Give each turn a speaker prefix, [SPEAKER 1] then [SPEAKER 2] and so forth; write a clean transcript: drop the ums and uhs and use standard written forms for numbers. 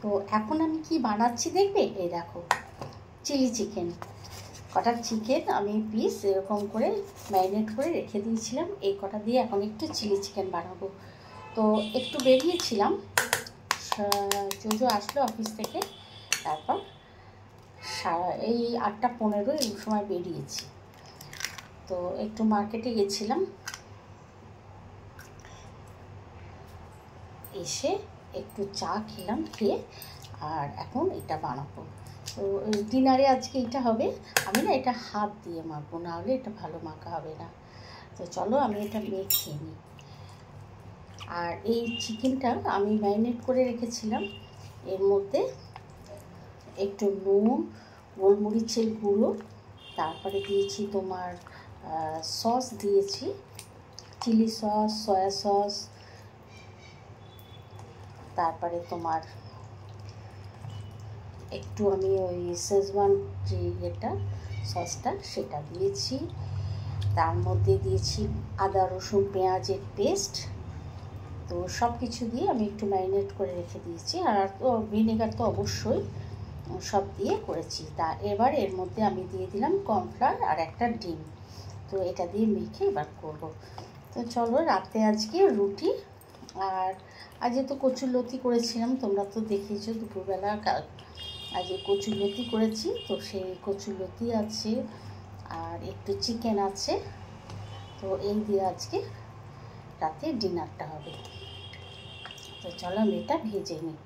[SPEAKER 1] তো এখন আমি কি বানাচ্ছি দেখবে, এই দেখো চিলি চিকেন। কটা চিকেন আমি পিস এরকম করে ম্যারিনেট করে রেখে দিয়েছিলাম, এই কটা দিয়ে এখন একটু চিলি চিকেন বানাবো। তো একটু বেরিয়েছিলাম, জোজো আসলো অফিস থেকে, তারপর এই 8টা 15 এই সময় বেরিয়েছি। তো একটু মার্কেটে গেছিলাম, এসে একটু চা খেলাম, খেয়ে আর এখন এটা বানাবো। তো ডিনারে আজকে এটা হবে। আমি না এটা হাত দিয়ে মাখবো, না হলে এটা ভালো মাখা হবে না। তো চলো আমি এটা মেখে নিই। আর এই চিকেনটা আমি ম্যারিনেট করে রেখেছিলাম, এর মধ্যে একটু নুন, গোলমরিচের গুঁড়ো, তারপরে দিয়েছি তোমার সস দিয়েছি, চিলি সস, সয়া সস, তারপরে তোমার একটু আমি ওই শেজওয়ান যে এটা সসটা সেটা দিয়েছি। তার মধ্যে দিয়েছি আদা রসুন পেঁয়াজের পেস্ট। তো সব কিছু দিয়ে আমি একটু ম্যারিনেট করে রেখে দিয়েছি। আর তো ভিনেগার তো অবশ্যই সব দিয়ে করেছি। তা এবার এর মধ্যে আমি দিয়ে দিলাম কর্নফ্লাওয়ার আর একটা ডিম। তো এটা দিয়ে মেখে এবার করব। তো চলো, রাতে আজকে রুটি আর আজকে তো কচুরলতি করেছিলাম, তোমরা তো দেখেছো দুপুরবেলা। আজকে কচুরলতি করেছি, তো সেই কচুরলতি আছে আর একটু চিকেন আছে। তো এই দিয়ে আজকে রাতে ডিনারটা হবে। তো চলো আমি এটা ভেজে নিই।